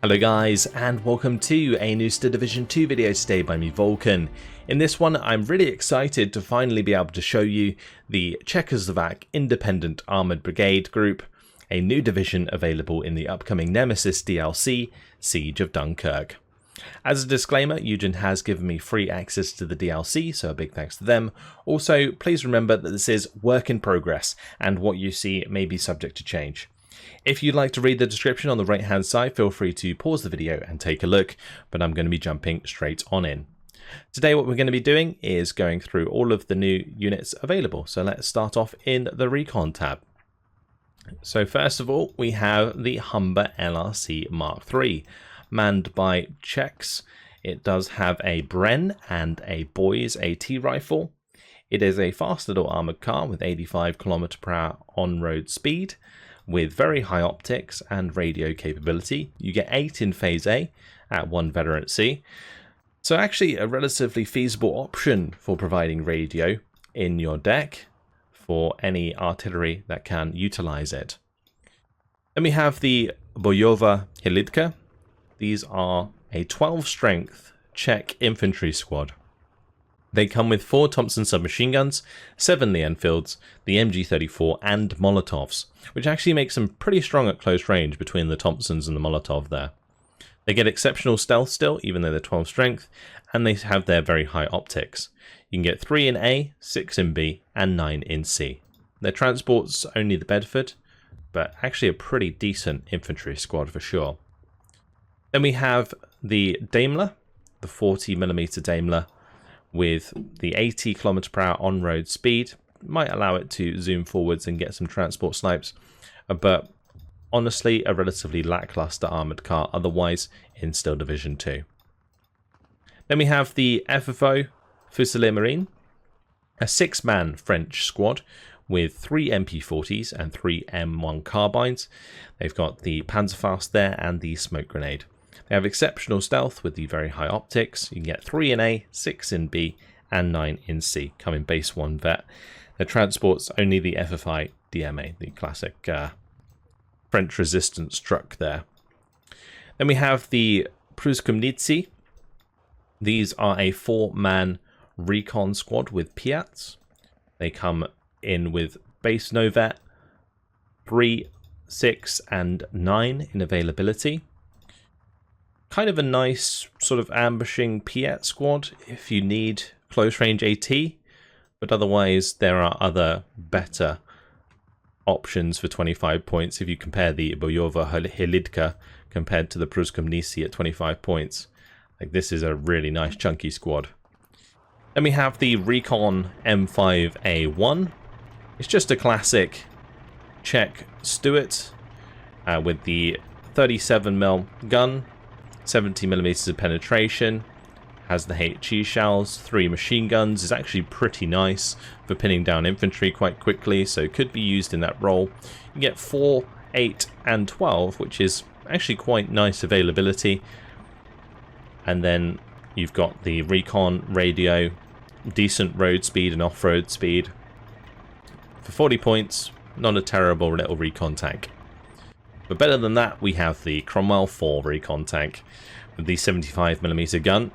Hello guys, and welcome to a new Division 2 video today by me, Eugen. In this one, I'm really excited to finally be able to show you the Czechoslovak Independent Armoured Brigade group, a new division available in the upcoming Nemesis DLC, Siege of Dunkirk. As a disclaimer, Eugen has given me free access to the DLC, so a big thanks to them. Also, please remember that this is work in progress, and what you see may be subject to change. If you'd like to read the description on the right hand side, feel free to pause the video and take a look, but I'm going to be jumping straight on in. Today what we're going to be doing is going through all of the new units available, so let's start off in the Recon tab. So first of all, we have the Humber LRC Mark III, manned by Czechs. It does have a Bren and a Boys AT rifle. It is a fast little armoured car with 85 km/h on-road speed, with very high optics and radio capability. You get 8 in Phase A at 1 Veteran C. So actually a relatively feasible option for providing radio in your deck for any artillery that can utilize it. Then we have the Bojová hlídka. These are a 12 strength Czech infantry squad. They come with 4 Thompson submachine guns, 7 Lee Enfields, the MG34 and Molotovs, which actually makes them pretty strong at close range between the Thompsons and the Molotov there. They get exceptional stealth still, even though they're 12 strength, and they have their very high optics. You can get 3 in A, 6 in B, and 9 in C. Their transport's only the Bedford, but actually a pretty decent infantry squad for sure. Then we have the Daimler, the 40mm Daimler, with the 80 km/h on-road speed. Might allow it to zoom forwards and get some transport snipes, but honestly a relatively lackluster armoured car otherwise in Steel Division 2. Then we have the FFO Fusilier Marine, a 6-man French squad with 3 MP40s and 3 M1 carbines. They've got the Panzerfaust there and the smoke grenade. They have exceptional stealth with the very high optics. You can get 3 in A, 6 in B, and 9 in C, coming base 1 vet. Their transport's only the FFI DMA, the classic French resistance truck there. Then we have the Průzkumníci. These are a 4-man recon squad with Piats. They come in with base no vet, 3, 6, and 9 in availability. Kind of a nice sort of ambushing Piat squad if you need close range AT, but otherwise there are other better options for 25 points if you compare the Bojová hlídka compared to the Průzkumníci at 25 points. Like, this is a really nice chunky squad. Then we have the Recon M5A1. It's just a classic Czech Stuart with the 37mm gun, 70mm of penetration, has the HE shells, 3 machine guns, is actually pretty nice for pinning down infantry quite quickly, so could be used in that role. You get 4, 8 and 12, which is actually quite nice availability. And then you've got the Recon radio, decent road speed and off-road speed. For 40 points, not a terrible little recon tank. But better than that, we have the Cromwell 4 recon tank with the 75mm gun.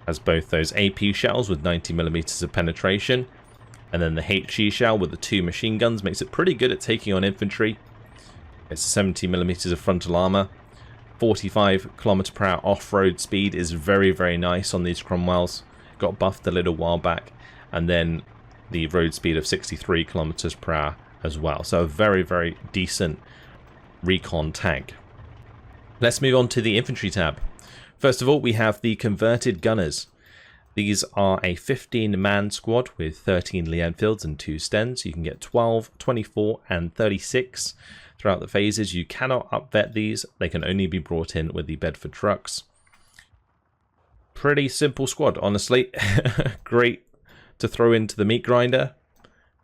Has both those AP shells with 90mm of penetration, and then the HE shell with the 2 machine guns makes it pretty good at taking on infantry. It's 70mm of frontal armor. 45 km/h off-road speed is very, very nice on these Cromwells. Got buffed a little while back, and then the road speed of 63 km/h as well. So a very, very decent recon tank. Let's move on to the infantry tab. First of all, we have the converted gunners. These are a 15-man squad with 13 Lee Enfields and 2 Stens. You can get 12, 24 and 36 throughout the phases. You cannot upvet these. They can only be brought in with the Bedford trucks. Pretty simple squad, honestly. Great to throw into the meat grinder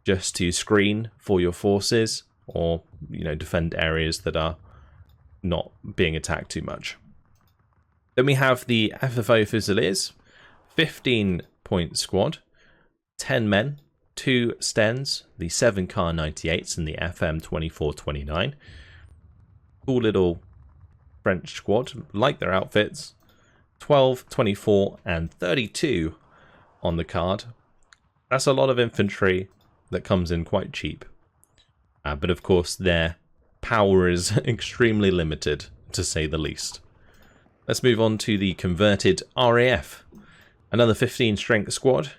just to screen for your forces, or, you know, defend areas that are not being attacked too much. Then we have the FFO Fusiliers, 15-point squad, 10 men, 2 Stens, the 7 Car 98s and the FM 2429. Cool little French squad, like their outfits. 12, 24, and 32 on the card. That's a lot of infantry that comes in quite cheap. But of course, their power is extremely limited, to say the least. Let's move on to the converted RAF. Another 15 strength squad,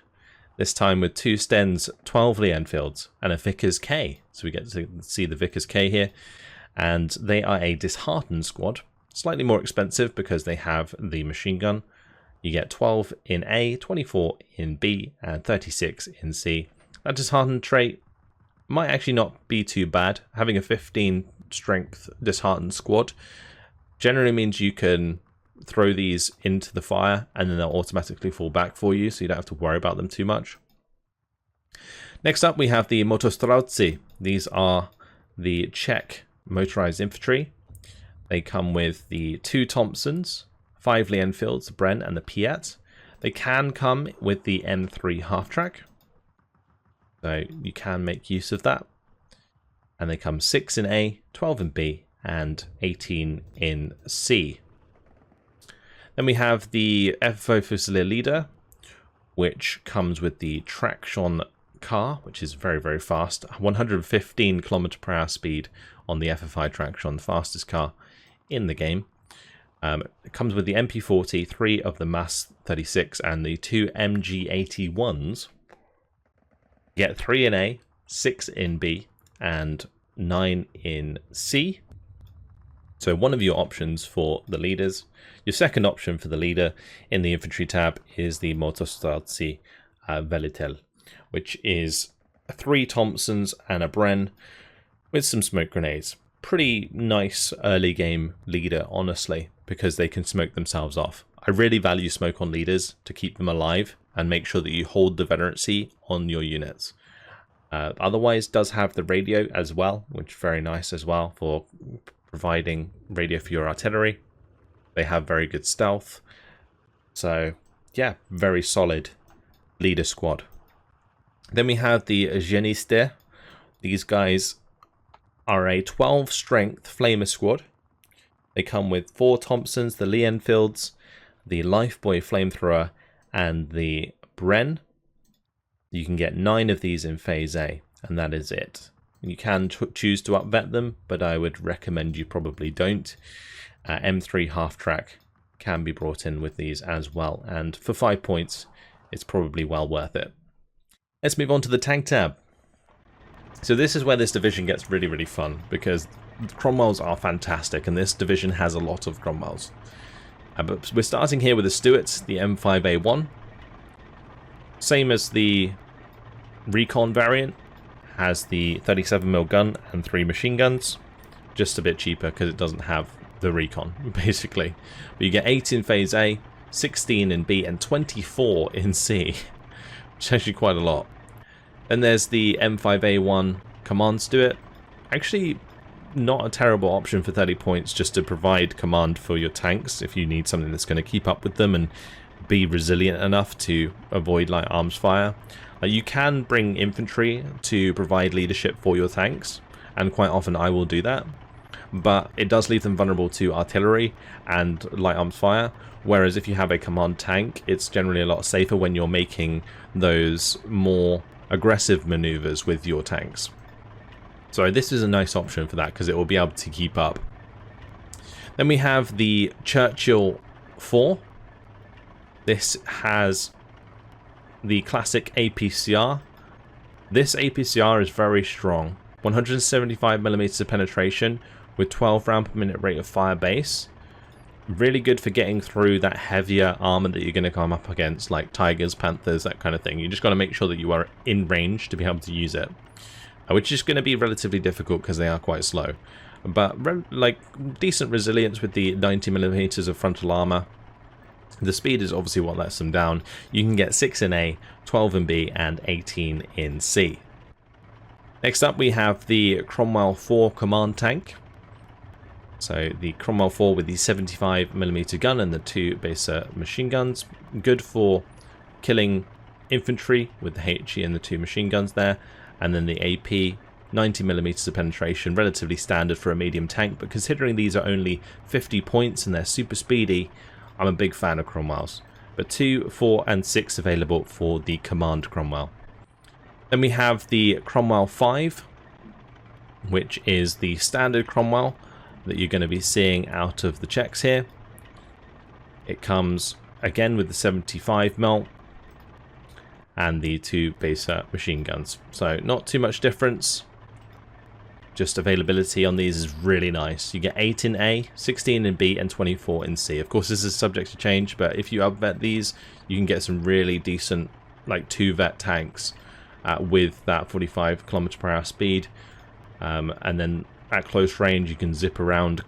this time with 2 Stens, 12 Lee Enfields, and a Vickers K. So we get to see the Vickers K here. And they are a disheartened squad. Slightly more expensive because they have the machine gun. You get 12 in A, 24 in B, and 36 in C. That disheartened trait might actually not be too bad. Having a 15 strength disheartened squad generally means you can throw these into the fire and then they'll automatically fall back for you, so you don't have to worry about them too much. Next up we have the Motostrelci. These are the Czech motorized infantry. They come with the 2 Thompsons, 5 Lee Enfields, the Bren and the Piat. They can come with the M3 half-track, so you can make use of that. And they come 6 in A, 12 in B, and 18 in C. Then we have the FO Fusilier Leader, which comes with the traction car, which is very, very fast. 115 km/h speed on the FFI traction, the fastest car in the game. It comes with the MP40, 3 of the MAS 36, and the 2 MG81s. You get 3 in A, 6 in B, and 9 in C. So one of your options for the leaders. Your second option for the leader in the infantry tab is the Motostrelci Velitel, which is 3 Thompsons and a Bren with some smoke grenades. Pretty nice early game leader, honestly, because they can smoke themselves off. I really value smoke on leaders to keep them alive and make sure that you hold the veterancy on your units. Otherwise, does have the radio as well, which is very nice as well for providing radio for your artillery. They have very good stealth. So, yeah, very solid leader squad. Then we have the Geniste. These guys are a 12 strength flamer squad. They come with 4 Thompsons, the Lee Enfields, the Lifebuoy flamethrower, and the Bren. You can get 9 of these in Phase A, and that is it. You can choose to upvet them, but I would recommend you probably don't. M3 half-track can be brought in with these as well, and for 5 points, it's probably well worth it. Let's move on to the tank tab. So this is where this division gets really, really fun, because Cromwells are fantastic, and this division has a lot of Cromwells. But we're starting here with the Stuarts, the M5A1. Same as the Recon variant, has the 37mm gun and 3 machine guns. Just a bit cheaper because it doesn't have the Recon, basically. But you get 8 in Phase A, 16 in B, and 24 in C, which is actually quite a lot. Then there's the M5A1 Command Stuart. Actually, not a terrible option for 30 points just to provide command for your tanks if you need something that's going to keep up with them and be resilient enough to avoid light arms fire. You can bring infantry to provide leadership for your tanks, and quite often I will do that, but it does leave them vulnerable to artillery and light arms fire, whereas if you have a command tank, it's generally a lot safer when you're making those more aggressive maneuvers with your tanks. So this is a nice option for that because it will be able to keep up. Then we have the Churchill 4. This has the classic APCR. This APCR is very strong. 175mm of penetration with 12 round per minute rate of fire base. Really good for getting through that heavier armor that you're going to come up against, like Tigers, Panthers, that kind of thing. You just got to make sure that you are in range to be able to use it, which is going to be relatively difficult because they are quite slow. But like decent resilience with the 90mm of frontal armor. The speed is obviously what lets them down. You can get 6 in A, 12 in B, and 18 in C. Next up we have the Cromwell 4 command tank. So the Cromwell 4 with the 75mm gun and the 2 Besa machine guns. Good for killing infantry with the HE and the 2 machine guns there. And then the AP 90mm of penetration, relatively standard for a medium tank, but considering these are only 50 points and they're super speedy, I'm a big fan of Cromwells. But 2, 4 and 6 available for the Command Cromwell. Then we have the Cromwell 5, which is the standard Cromwell that you're going to be seeing out of the Czechs here. It comes again with the 75mm and the 2 baser machine guns. So not too much difference. Just availability on these is really nice. You get 8 in A, 16 in B, and 24 in C. Of course, this is subject to change, but if you upvet these, you can get some really decent, like 2-vet tanks with that 45 km/h speed. And then at close range, you can zip around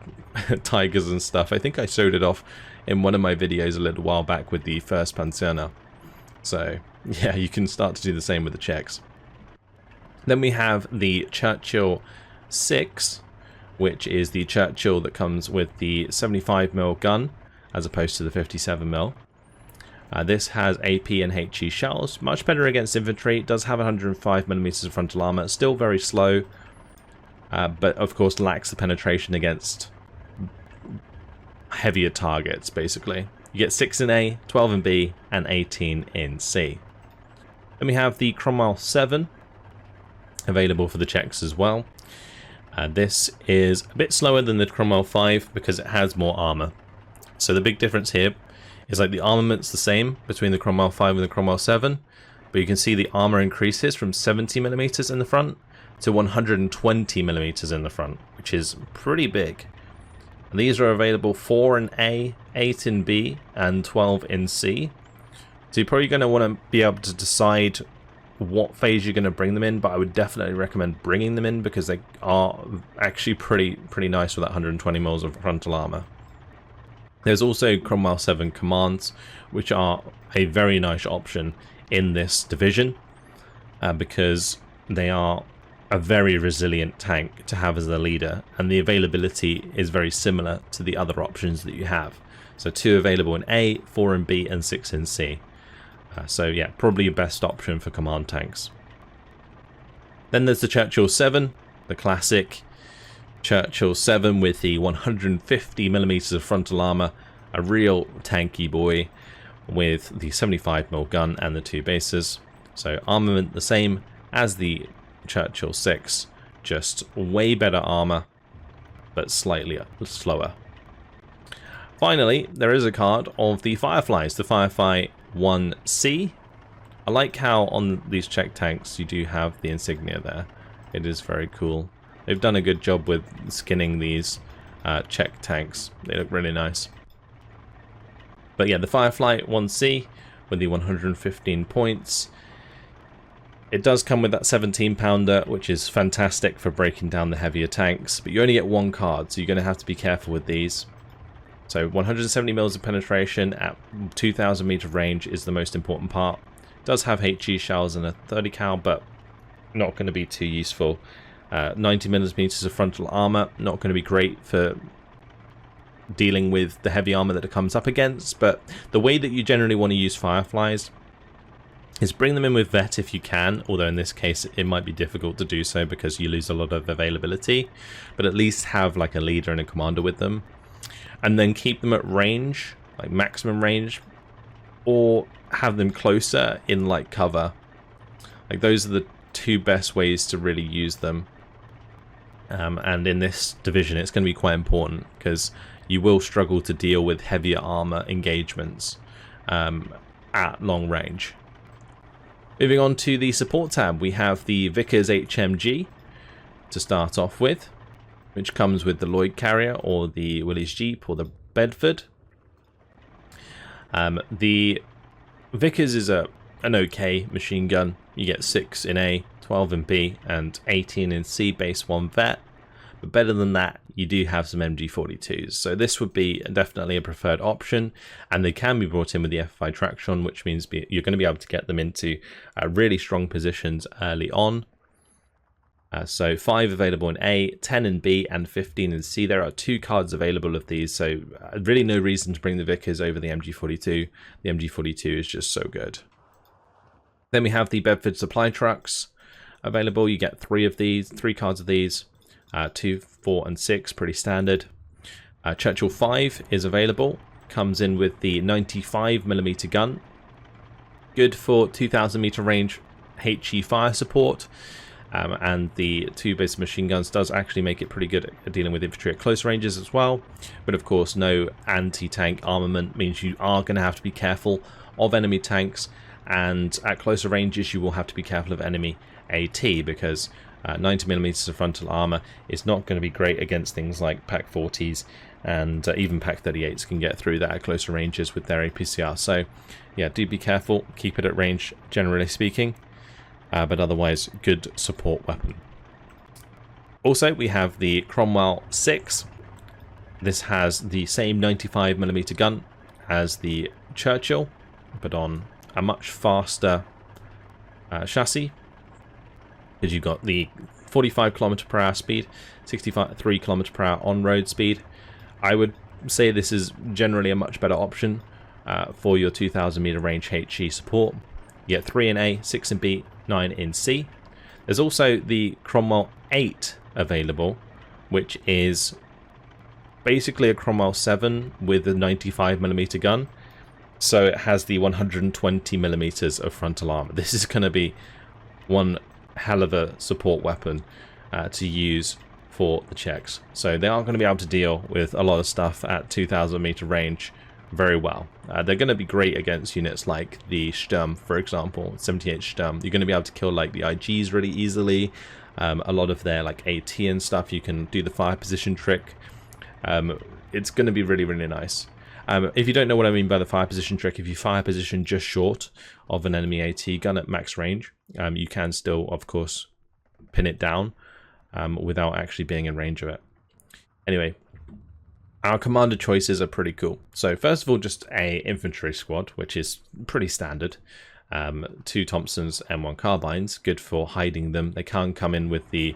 tigers and stuff. I think I showed it off in one of my videos a little while back with the first Panzerner. So, yeah, you can start to do the same with the Czechs. Then we have the Churchill 6, which is the Churchill that comes with the 75mm gun as opposed to the 57mm. This has AP and HE shells, much better against infantry. It does have 105mm of frontal armor, still very slow, but of course lacks the penetration against heavier targets, basically. You get 6 in A, 12 in B, and 18 in C. Then we have the Cromwell 7, available for the Czechs as well. This is a bit slower than the Cromwell 5 because it has more armor. So the big difference here is like the armament's the same between the Cromwell 5 and the Cromwell 7, but you can see the armor increases from 70mm in the front to 120mm in the front, which is pretty big. And these are available 4 in A, 8 in B, and 12 in C. So you're probably going to want to be able to decide what phase you're going to bring them in, but I would definitely recommend bringing them in because they are actually pretty nice with that 120mm of frontal armor. There's also Cromwell 7 Commands, which are a very nice option in this division because they are a very resilient tank to have as a leader, and the availability is very similar to the other options that you have. So 2 available in A, 4 in B, and 6 in C. So yeah, probably your best option for command tanks. Then there's the Churchill 7, the classic Churchill 7 with the 150mm of frontal armor, a real tanky boy with the 75mm gun and the 2 bases. So armament the same as the Churchill 6, just way better armor, but slightly slower. Finally, there is a card of the Fireflies, the Firefly 1C. I like how on these Czech tanks you do have the insignia there. It is very cool. They've done a good job with skinning these Czech tanks. They look really nice. But yeah, the Firefly 1C with the 115 points. It does come with that 17-pounder, which is fantastic for breaking down the heavier tanks, but you only get 1 card, so you're going to have to be careful with these. So 170mm of penetration at 2,000 meter range is the most important part. It does have HE shells and a 30 cal, but not going to be too useful. 90mm of frontal armor, not going to be great for dealing with the heavy armor that it comes up against, but the way that you generally want to use Fireflies is bring them in with vet if you can, although in this case it might be difficult to do so because you lose a lot of availability, but at least have like a leader and a commander with them. And then keep them at range, like maximum range, or have them closer in like cover. Like those are the 2 best ways to really use them. And in this division it's going to be quite important because you will struggle to deal with heavier armor engagements at long range. Moving on to the support tab, we have the Vickers HMG to start off with, which comes with the Lloyd Carrier or the Willys Jeep or the Bedford. The Vickers is an okay machine gun. You get 6 in A, 12 in B, and 18 in C base 1 vet. But better than that, you do have some MG42s. So this would be definitely a preferred option, and they can be brought in with the FFI traction, which means you're going to be able to get them into really strong positions early on. So 5 available in A, 10 in B, and 15 in C. There are 2 cards available of these, so really no reason to bring the Vickers over the MG42. The MG42 is just so good. Then we have the Bedford supply trucks. available. You get 3 of these, 3 cards of these, 2, 4, and 6, pretty standard. Churchill 5 is available. Comes in with the 95mm gun. Good for 2,000 meter range HE fire support. And the 2 basic machine guns does actually make it pretty good at dealing with infantry at close ranges as well. But of course, no anti-tank armament means you are going to have to be careful of enemy tanks. And at closer ranges, you will have to be careful of enemy AT, because 90mm of frontal armor is not going to be great against things like Pak-40s, and even Pak-38s can get through that at closer ranges with their APCR. So yeah, do be careful, keep it at range generally speaking, but otherwise good support weapon. Also, we have the Cromwell 6. This has the same 95mm gun as the Churchill, but on a much faster chassis, because you've got the 45 km/h speed, 63 km/h on-road speed. I would say this is generally a much better option for your 2,000 meter range HE support. You get 3 in A, 6 in B, 9 in C. There's also the Cromwell 8 available, which is basically a Cromwell 7 with a 95mm gun. So it has the 120mm of frontal armor. This is going to be one hell of a support weapon to use for the Czechs. So they are going to be able to deal with a lot of stuff at 2,000 meter range very well. They're going to be great against units like the Sturm, for example, 78 Sturm. You're going to be able to kill like the IGs really easily. A lot of their like AT and stuff, you can do the fire position trick. It's going to be really, really nice. If you don't know what I mean by the fire position trick, if you fire position just short of an enemy AT gun at max range, you can still, of course, pin it down without actually being in range of it. Anyway, our commander choices are pretty cool. So first of all, just a infantry squad, which is pretty standard. 2 Thompsons and 1 carbines, good for hiding them. They can come in with the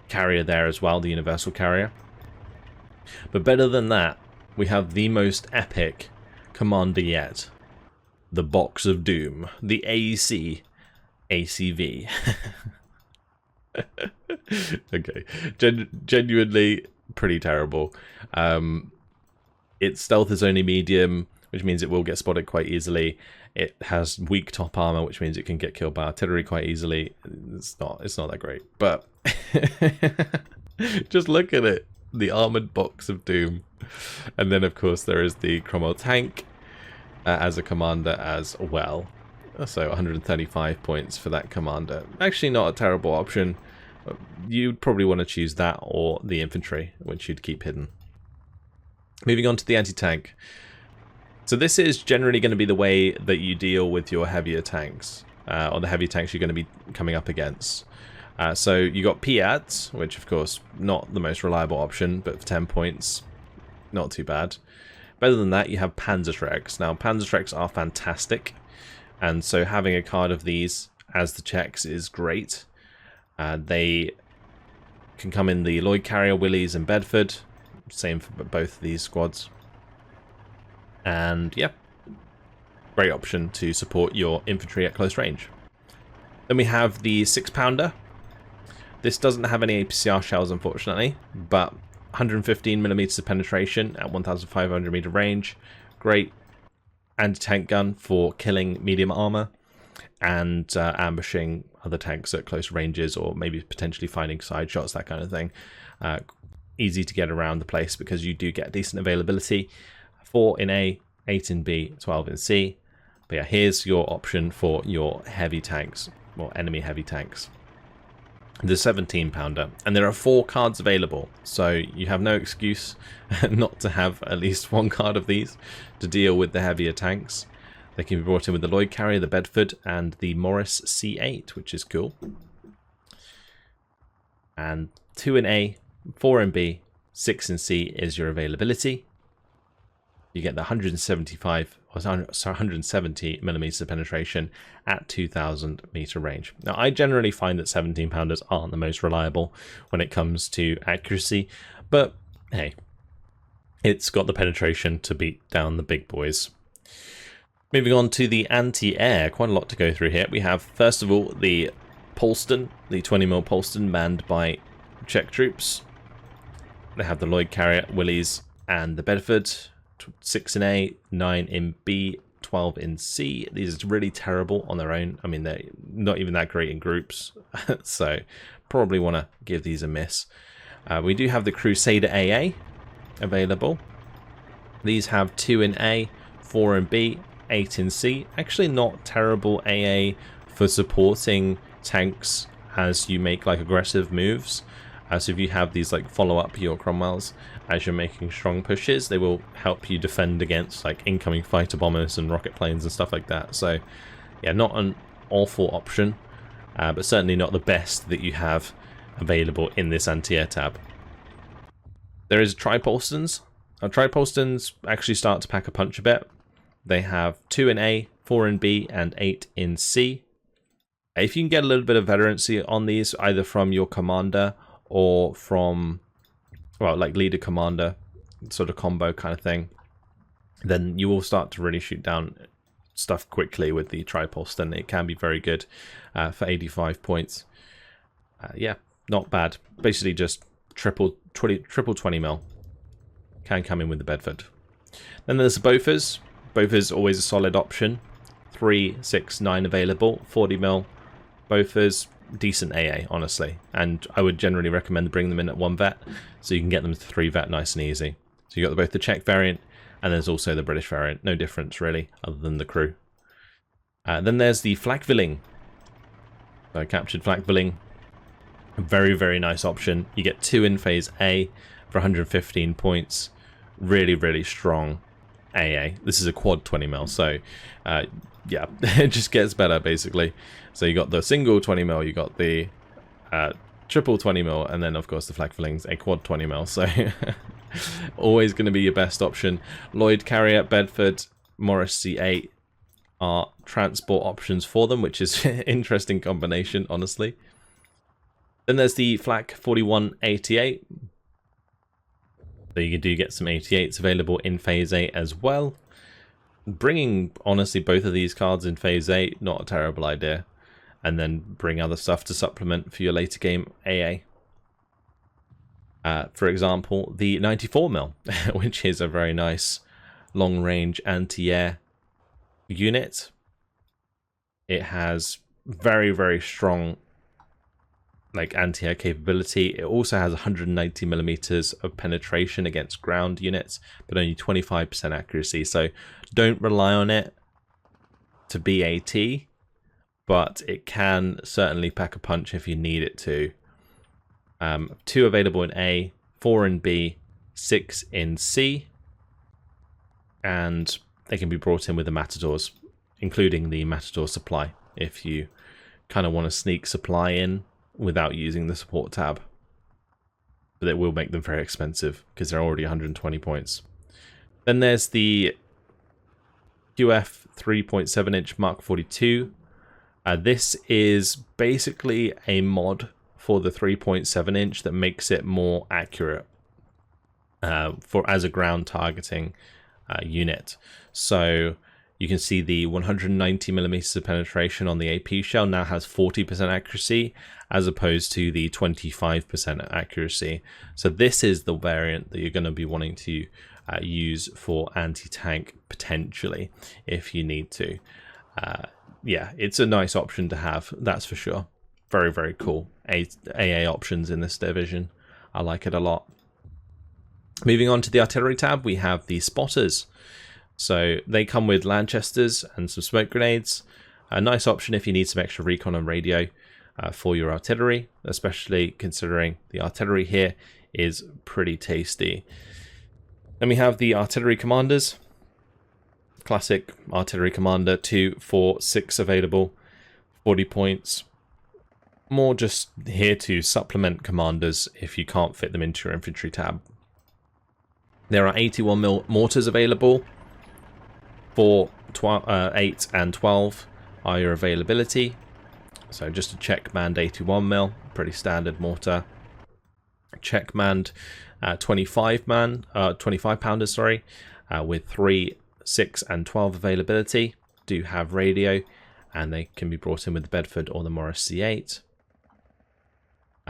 carrier there as well, the universal carrier. But better than that, we have the most epic commander yet. The Box of Doom. The AEC ACV. Okay. Genuinely pretty terrible. Its stealth is only medium, which means it will get spotted quite easily. It has weak top armor, which means it can get killed by artillery quite easily. It's not that great. But just look at it. The armored Box of Doom. And then of course there is the Cromwell tank as a commander as well. So 135 points for that commander. Actually not a terrible option. You'd probably want to choose that or the infantry, which you'd keep hidden. Moving on to the anti-tank. So this is generally going to be the way that you deal with your heavier tanks, or the heavy tanks you're going to be coming up against. So you got Piats, which of course not the most reliable option, but for 10 points, not too bad. Better than that, you have Panzerschrecks. Now Panzerschrecks are fantastic, and so having a card of these as the Czechs is great. They can come in the Lloyd Carrier, Willies, and Bedford. Same for both of these squads. And yeah, great option to support your infantry at close range. Then we have the 6-pounder. This doesn't have any APCR shells, unfortunately, but 115mm of penetration at 1,500 meter range. Great anti-tank gun for killing medium armor and ambushing other tanks at close ranges, or maybe potentially finding side shots, that kind of thing. Easy to get around the place because you do get decent availability. 4 in A, 8 in B, 12 in C. But yeah, here's your option for your heavy tanks, or enemy heavy tanks. The 17-pounder, and there are 4 cards available, so you have no excuse not to have at least 1 card of these to deal with the heavier tanks. They can be brought in with the Lloyd Carrier, the Bedford, and the Morris C8, which is cool. And 2 in A, 4 in B, 6 in C is your availability. You get the 170mm of penetration at 2,000 meter range. Now, I generally find that 17-pounders aren't the most reliable when it comes to accuracy, but hey, it's got the penetration to beat down the big boys. Moving on to the anti-air, quite a lot to go through here. We have, first of all, the Polston, the 20mm Polston manned by Czech troops. They have the Lloyd carrier, Willys, and the Bedford, 6 in A, 9 in B, 12 in C. These are really terrible on their own. I mean, they're not even that great in groups, so probably want to give these a miss. We do have the Crusader AA available. These have 2 in A, 4 in B, 8 in C. Actually not terrible AA for supporting tanks as you make like aggressive moves. So if you have these like follow up your Cromwells as you're making strong pushes, they will help you defend against like incoming fighter bombers and rocket planes and stuff like that. So yeah, not an awful option, but certainly not the best that you have available in this anti-air tab. There is Tripolstons. Tripolstons actually start to pack a punch a bit. They have 2 in A, 4 in B, and 8 in C. If you can get a little bit of veterancy on these, either from your commander or from, well, like leader commander sort of combo kind of thing, then you will start to really shoot down stuff quickly with the Tripolston. It can be very good for 85 points. Yeah, not bad. Basically just triple 20 mil. Can come in with the Bedford. Then there's the Bofors. Bofors always a solid option. 3, 6, 9 available. 40 mil Bofors, decent AA, honestly. And I would generally recommend bringing them in at 1 vet, so you can get them to 3 vet nice and easy. So you got both the Czech variant, and there's also the British variant. No difference, really, other than the crew. Then there's the Flakvilling. So I captured Flakvilling. A very, very nice option. You get 2 in phase A for 115 points. Really, really strong AA. This is a quad 20 mil, so yeah, it just gets better basically. So you got the single 20 mil, you got the triple 20 mil, and then of course the Flakvilling's a quad 20 mil. So always going to be your best option. Lloyd carrier, Bedford, Morris C8 are transport options for them, which is an interesting combination, honestly. Then there's the Flak 4188. So you do get some 88s available in phase 8 as well. Bringing, honestly, both of these cards in phase 8, not a terrible idea. And then bring other stuff to supplement for your later game AA. For example, the 94mm, which is a very nice long-range anti-air unit. It has very, very strong like anti-air capability. It also has 190mm of penetration against ground units, but only 25% accuracy. So don't rely on it to be AT, but it can certainly pack a punch if you need it to. 2 available in A, 4 in B, 6 in C, and they can be brought in with the Matadors, including the Matador supply, if you kind of want to sneak supply in without using the support tab. But it will make them very expensive because they're already 120 points. Then there's the QF 3.7-inch Mark 42. This is basically a mod for the 3.7-inch that makes it more accurate as a ground targeting unit. So you can see the 190mm of penetration on the AP shell now has 40% accuracy as opposed to the 25% accuracy. So this is the variant that you're going to be wanting to use for anti-tank potentially if you need to. Yeah, it's a nice option to have, that's for sure. Very, very cool. AA options in this division. I like it a lot. Moving on to the artillery tab, we have the spotters. So they come with Lanchesters and some smoke grenades. A nice option if you need some extra recon and radio for your artillery, especially considering the artillery here is pretty tasty. Then we have the artillery commanders. Classic artillery commander, 2, 4, 6 available, 40 points. More just here to supplement commanders if you can't fit them into your infantry tab. There are 81mm mortars available. 4, 8 and 12 are your availability. So just a Czech manned 81mm, pretty standard mortar. Czech manned 25 pounders, sorry, with 3 6 and 12 availability, do have radio, and they can be brought in with the Bedford or the Morris C8.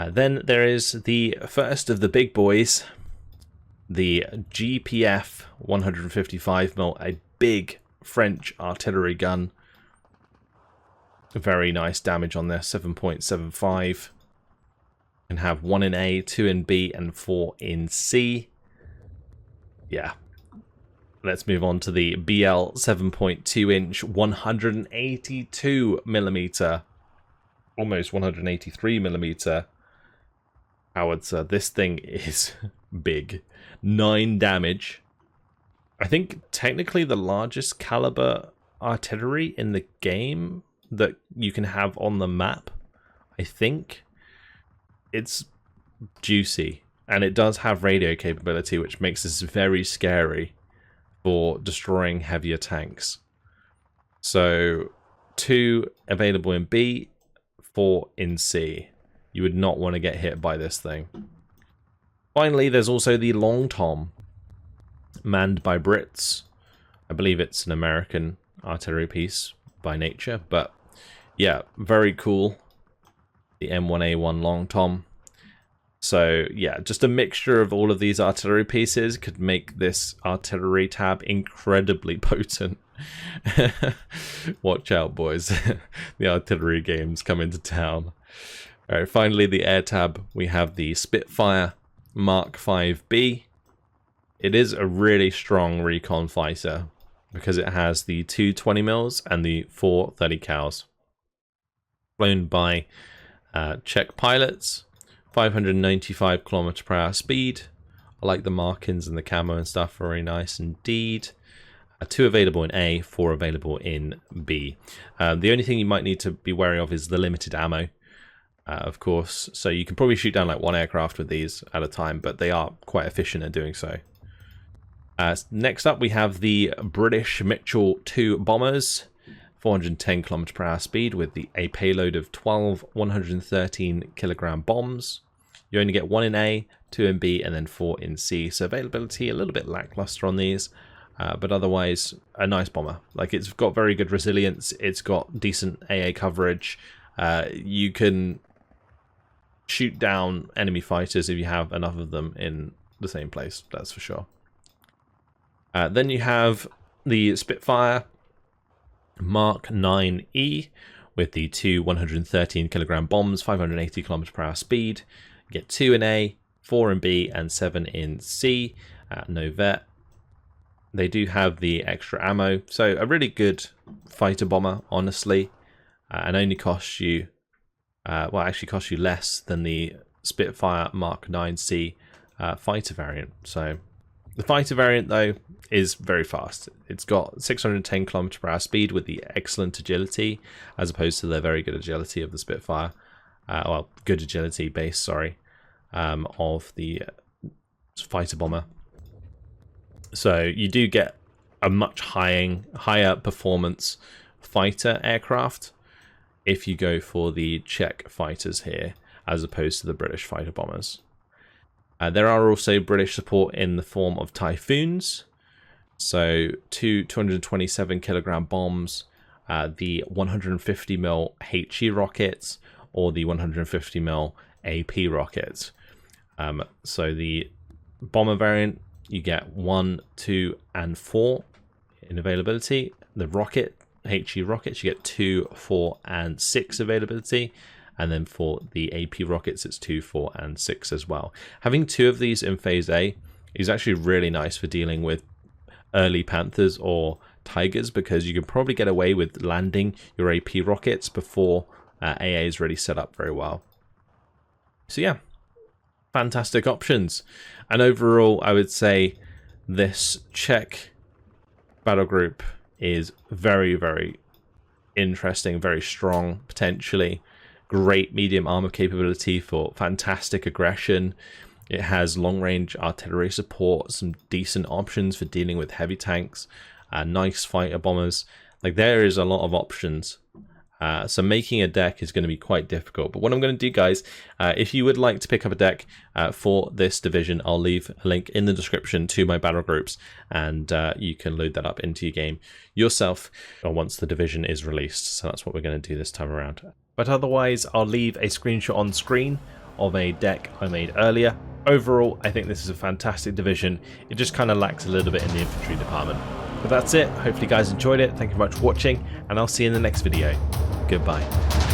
Then there is the first of the big boys, the GPF 155mm, a big French artillery gun. Very nice damage on this, 7.75. Can have 1 in A, 2 in B, and 4 in C. Yeah. Let's move on to the BL 7.2 inch 182mm, almost 183mm howitzer. This thing is big. 9 damage. I think technically the largest caliber artillery in the game that you can have on the map. I think it's juicy, and it does have radio capability, which makes this very scary for destroying heavier tanks. So 2 available in B, 4 in C. You would not want to get hit by this thing. Finally, there's also the Long Tom, manned by Brits. I believe it's an American artillery piece by nature, but yeah, very cool. The M1A1 Long Tom. So yeah, just a mixture of all of these artillery pieces could make this artillery tab incredibly potent. Watch out, boys. The artillery games come into town. Alright, finally the air tab. We have the Spitfire Mark 5B. It is a really strong recon fighter because it has the 2 20mm and the 4 30 cals. Flown by Czech pilots. 595 km/h speed. I like the markings and the camo and stuff, very nice indeed. 2 available in A, 4 available in B. The only thing you might need to be wary of is the limited ammo, of course. So you can probably shoot down like 1 aircraft with these at a time, but they are quite efficient at doing so. Next up we have the British Mitchell II bombers. 410 km/h speed with a payload of 12 113kg bombs. You only get 1 in A, 2 in B, and then 4 in C. So availability a little bit lackluster on these, but otherwise a nice bomber. Like, it's got very good resilience. It's got decent AA coverage. You can shoot down enemy fighters if you have enough of them in the same place. That's for sure. Then you have the Spitfire Mark 9E with the 2 113kg bombs, 580 km/h speed. You get 2 in A, 4 in B, and 7 in C. No vet. They do have the extra ammo, so a really good fighter bomber, honestly, and only costs you, well, actually costs you less than the Spitfire Mark 9C fighter variant. So the fighter variant, though, is very fast. It's got 610 km/h speed with the excellent agility, as opposed to the very good agility of the Spitfire. Well, good agility base, sorry, of the fighter bomber. So you do get a much higher performance fighter aircraft if you go for the Czech fighters here, as opposed to the British fighter bombers. There are also British support in the form of Typhoons. So 2 227kg bombs, the 150mm HE rockets, or the 150mm AP rockets. So the bomber variant, you get 1, 2, and 4 in availability. The rocket, HE rockets, you get 2, 4, and 6 availability. And then for the AP rockets, it's 2, 4, and 6 as well. Having 2 of these in Phase A is actually really nice for dealing with early Panthers or Tigers, because you can probably get away with landing your AP rockets before AA is really set up very well. So yeah, fantastic options. And overall, I would say this Czech battle group is very, very interesting, very strong, potentially. Great medium armor capability for fantastic aggression. It has long-range artillery support, some decent options for dealing with heavy tanks, nice fighter bombers. Like, there is a lot of options So making a deck is going to be quite difficult. But what I'm going to do, guys, if you would like to pick up a deck for this division, I'll leave a link in the description to my battle groups, and you can load that up into your game yourself once the division is released. So that's what we're going to do this time around. But otherwise, I'll leave a screenshot on screen of a deck I made earlier. Overall, I think this is a fantastic division. It just kind of lacks a little bit in the infantry department. But that's it. Hopefully you guys enjoyed it. Thank you very much for watching, and I'll see you in the next video. Goodbye.